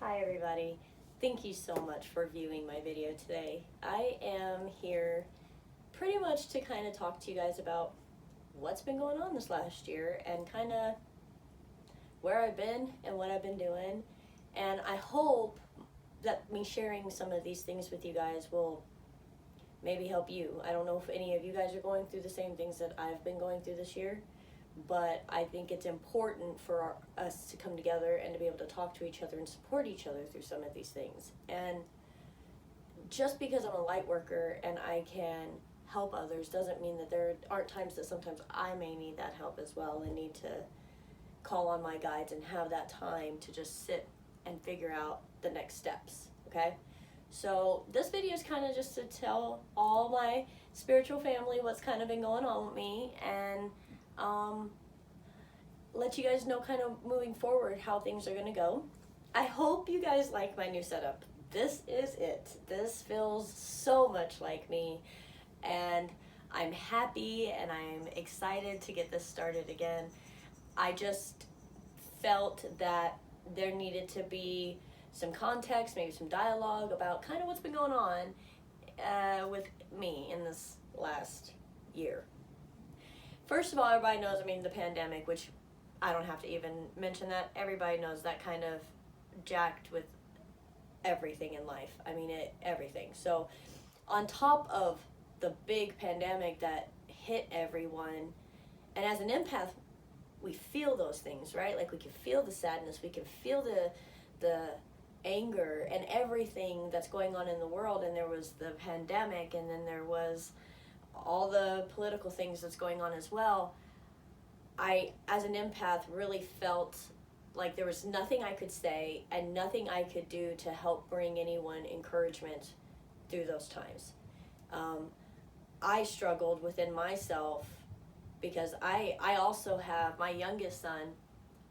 Hi everybody. Thank you so much for viewing my video today. I am here pretty much to kind of talk to you guys about what's been going on this last year and kind of where I've been and what I've been doing. And I hope that me sharing some of these things with you guys will maybe help you. I don't know if any of you guys are going through the same things that I've been going through this year, but I think it's important for us to come together and to be able to talk to each other and support each other through some of these things. And just because I'm a light worker and I can help others doesn't mean that there aren't times that sometimes I may need that help as well and need to call on my guides and have that time to just sit and figure out the next steps, okay? So this video is kind of just to tell all my spiritual family what's kind of been going on with me and let you guys know kind of moving forward how things are going to go. I hope you guys like my new setup. This is it. This feels so much like me, and I'm happy and I'm excited to get this started again. I just felt that there needed to be some context, maybe some dialogue about kind of what's been going on with me in this last year. First of all, everybody knows, the pandemic, which I don't have to even mention that. Everybody knows that kind of jacked with everything in life. Everything. So on top of the big pandemic that hit everyone, and as an empath, we feel those things, right? Like we can feel the sadness, we can feel the anger and everything that's going on in the world. And there was the pandemic, and then there was all the political things that's going on as well. I, as an empath, really felt like there was nothing I could say and nothing I could do to help bring anyone encouragement through those times. I struggled within myself because I also have, my youngest son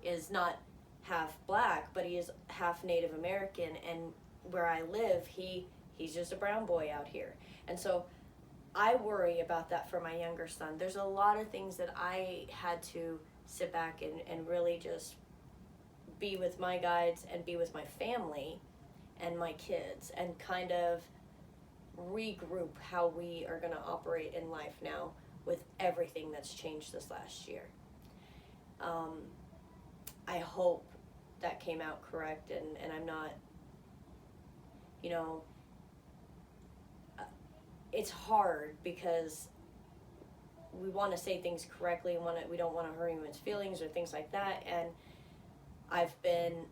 is not half black, but he is half Native American, and where I live, he's just a brown boy out here. And so I worry about that for my younger son. There's a lot of things that I had to sit back and really just be with my guides and be with my family and my kids and kind of regroup how we are going to operate in life now with everything that's changed this last year. I hope that came out correct, and I'm not, it's hard because we want to say things correctly, we don't want to hurt anyone's feelings or things like that, and I've been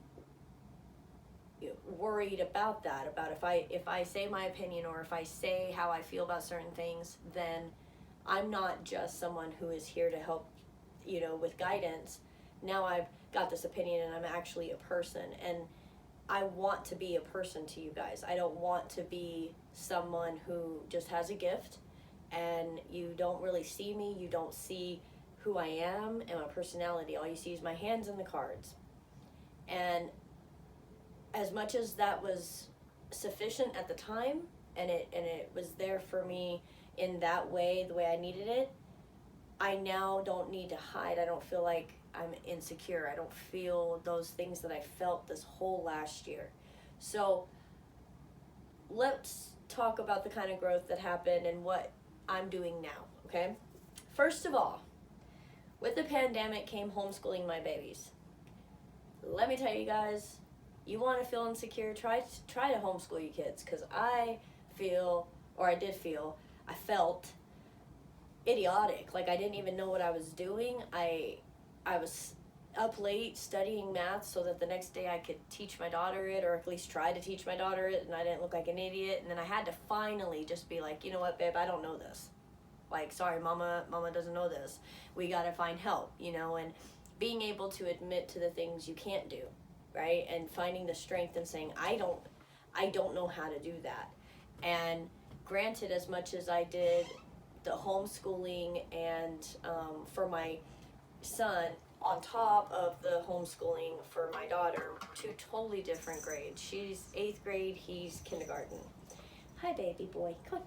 worried about that, about if I say my opinion or if I say how I feel about certain things, then I'm not just someone who is here to help, with guidance. Now I've got this opinion and I'm actually a person, and I want to be a person to you guys. I don't want to be someone who just has a gift and you don't really see me, you don't see who I am and my personality. All you see is my hands and the cards. And as much as that was sufficient at the time, and it was there for me in that way, the way I needed it, I now don't need to hide. I don't feel like I'm insecure. I don't feel those things that I felt this whole last year. So let's talk about the kind of growth that happened and what I'm doing now, okay? First of all, with the pandemic came homeschooling my babies. Let me tell you guys, you want to feel insecure, try to homeschool your kids, because I felt idiotic. Like I didn't even know what I was doing. I was up late studying math so that the next day I could teach my daughter it, or at least try to teach my daughter it, and I didn't look like an idiot. And then I had to finally just be like, you know what, babe, I don't know this. Like, sorry, mama doesn't know this. We got to find help, and being able to admit to the things you can't do, right? And finding the strength and saying, I don't know how to do that. And granted, as much as I did the homeschooling and for my son, on top of the homeschooling for my daughter, two totally different grades. She's 8th grade, he's kindergarten. Hi, baby boy. Come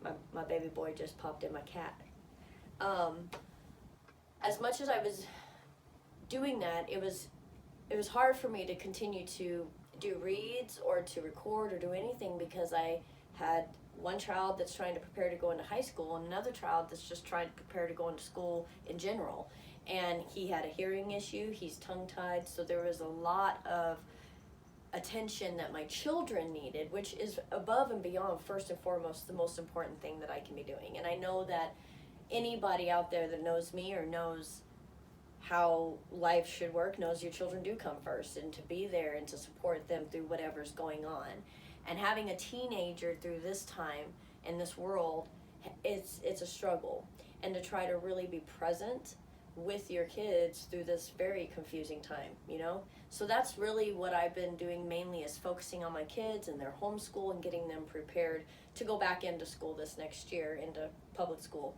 on. My baby boy just popped in my cat. As much as I was doing that, it was it was hard for me to continue to do reads or to record or do anything because I had one child that's trying to prepare to go into high school and another child that's just trying to prepare to go into school in general. And he had a hearing issue, he's tongue-tied, so there was a lot of attention that my children needed, which is above and beyond, first and foremost, the most important thing that I can be doing. And I know that anybody out there that knows me or knows how life should work knows your children do come first, and to be there and to support them through whatever's going on. And having a teenager through this time in this world, it's a struggle. And to try to really be present with your kids through this very confusing time, you know? So that's really what I've been doing mainly, is focusing on my kids and their homeschool and getting them prepared to go back into school this next year, into public school.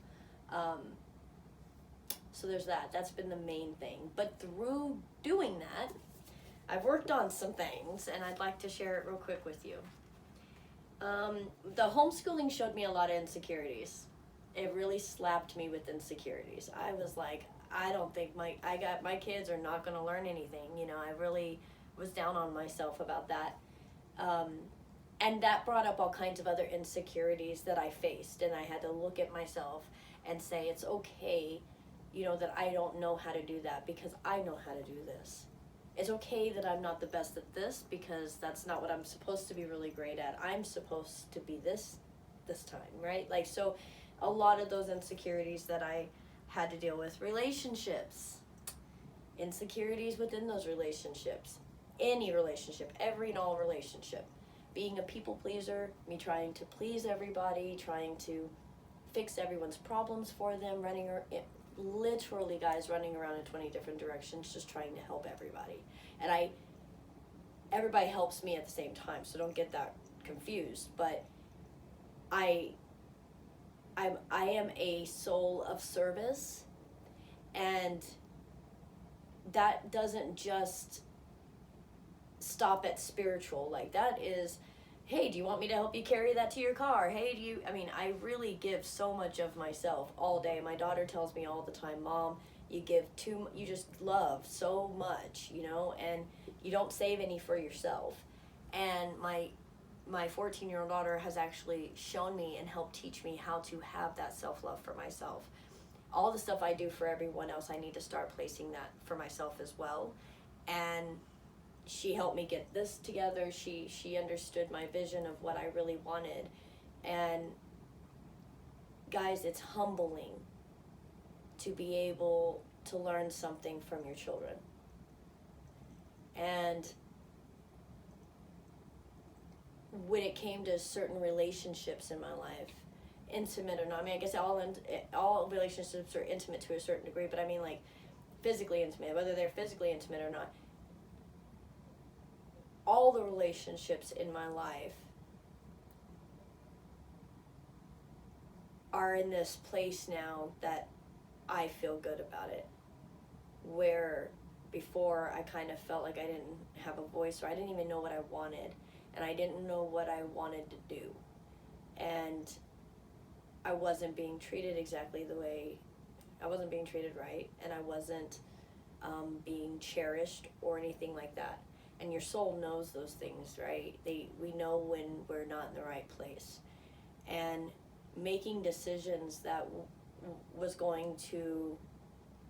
So there's that. That's been the main thing. But through doing that, I've worked on some things, and I'd like to share it real quick with you. The homeschooling showed me a lot of insecurities. It really slapped me with insecurities. I was like, I don't think my kids are not going to learn anything. You know, I really was down on myself about that. And that brought up all kinds of other insecurities that I faced, and I had to look at myself and say, it's okay, you know, that I don't know how to do that because I know how to do this. It's okay that I'm not the best at this because that's not what I'm supposed to be really great at. I'm supposed to be this time, right? Like, so a lot of those insecurities that I had to deal with. Relationships, insecurities within those relationships, any relationship, every and all relationship. Being a people pleaser, me trying to please everybody, trying to fix everyone's problems for them, literally, guys, running around in 20 different directions, just trying to help everybody. And everybody helps me at the same time, so don't get that confused. But I am a soul of service, and that doesn't just stop at spiritual. Like, that is, hey, do you want me to help you carry that to your car? Hey, I really give so much of myself all day. My daughter tells me all the time, Mom, you just love so much, you know, and you don't save any for yourself. And my 14-year-old daughter has actually shown me and helped teach me how to have that self-love for myself. All the stuff I do for everyone else, I need to start placing that for myself as well. And she helped me get this together. She understood my vision of what I really wanted. And guys, it's humbling to be able to learn something from your children. And when it came to certain relationships in my life, intimate or not, I mean, I guess all relationships are intimate to a certain degree, but I mean, like, physically intimate, whether they're physically intimate or not. All the relationships in my life are in this place now that I feel good about it. Where before I kind of felt like I didn't have a voice, or I didn't even know what I wanted, and I didn't know what I wanted to do. And I wasn't being treated exactly I wasn't being treated right, and I wasn't being cherished or anything like that. And your soul knows those things, right? We know when we're not in the right place. And making decisions that was going to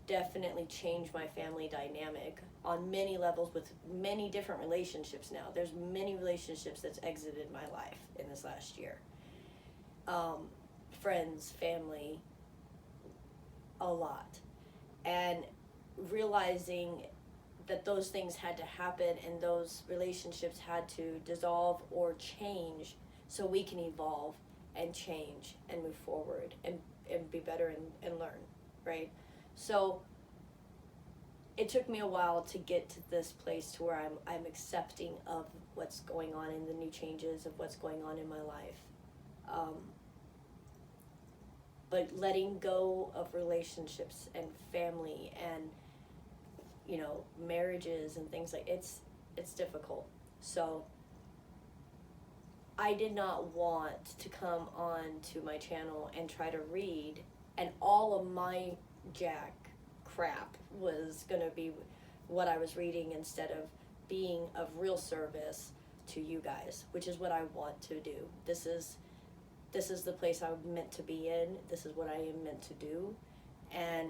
definitely change my family dynamic on many levels with many different relationships now. There's many relationships that's exited my life in this last year. Friends, family, a lot. And realizing that those things had to happen and those relationships had to dissolve or change so we can evolve and change and move forward and be better and learn, right? So it took me a while to get to this place to where I'm accepting of what's going on and the new changes of what's going on in my life. But letting go of relationships and family and, you know, marriages and things like it's difficult. So I did not want to come on to my channel and try to read, and all of my jack crap was gonna be what I was reading instead of being of real service to you guys, which is what I want to do. This is the place I'm meant to be in. This is what I am meant to do. And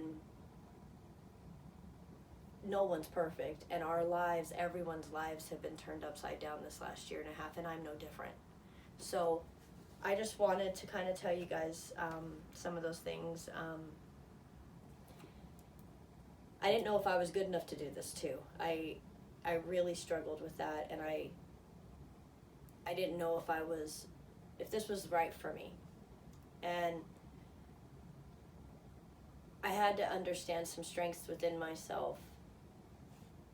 no one's perfect, and our lives, everyone's lives have been turned upside down this last year and a half, and I'm no different. So I just wanted to kind of tell you guys some of those things. I didn't know if I was good enough to do this too. I really struggled with that, and I didn't know if this was right for me. And I had to understand some strengths within myself,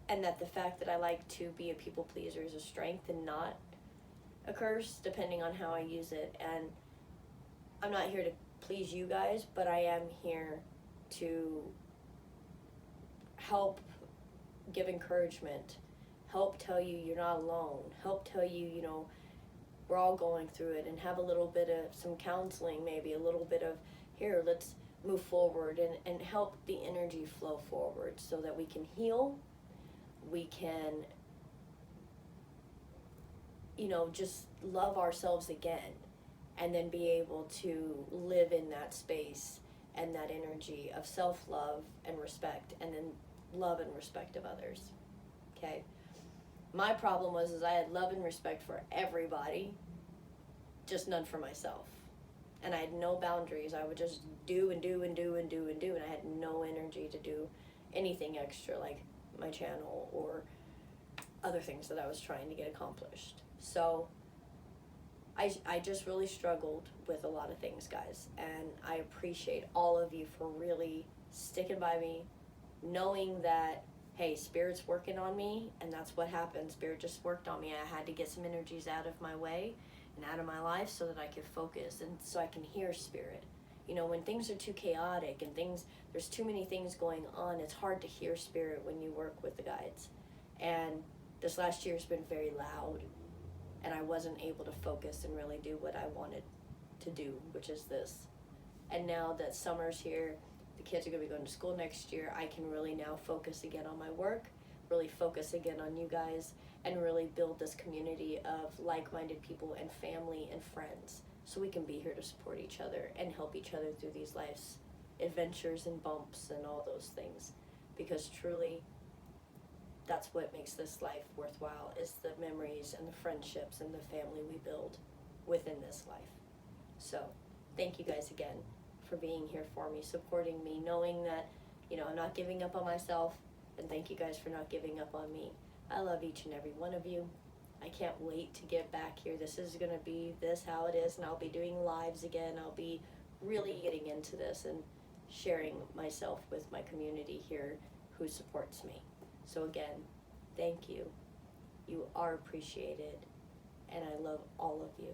and that the fact that I like to be a people pleaser is a strength and not a curse, depending on how I use it. And I'm not here to please you guys, but I am here to help give encouragement, help tell you you're not alone, help tell you, you know, we're all going through it, and have a little bit of some counseling, maybe a little bit of, here, let's move forward, and help the energy flow forward so that we can heal, we can, you know, just love ourselves again, and then be able to live in that space and that energy of self-love and respect, and then love and respect of others. Okay? My problem was I had love and respect for everybody, just none for myself. And I had no boundaries. I would just do and do and do and do and do, and I had no energy to do anything extra, like my channel or other things that I was trying to get accomplished. So I just really struggled with a lot of things, guys, and I appreciate all of you for really sticking by me, knowing that, hey, Spirit's working on me, and that's what happened. Spirit just worked on me. I had to get some energies out of my way and out of my life so that I could focus and so I can hear Spirit. You know, when things are too chaotic and there's too many things going on, it's hard to hear Spirit when you work with the guides. And this last year has been very loud, and I wasn't able to focus and really do what I wanted to do, which is this. And now that summer's here, the kids are going to be going to school next year, I can really now focus again on my work, really focus again on you guys, and really build this community of like-minded people and family and friends, so we can be here to support each other and help each other through these life's adventures and bumps and all those things. Because truly, that's what makes this life worthwhile, is the memories and the friendships and the family we build within this life. So thank you guys again for being here for me, supporting me, knowing that, you know, I'm not giving up on myself, and thank you guys for not giving up on me. I love each and every one of you. I can't wait to get back here. This is going to be how it is, and I'll be doing lives again. I'll be really getting into this and sharing myself with my community here who supports me. So again, thank you. You are appreciated, and I love all of you.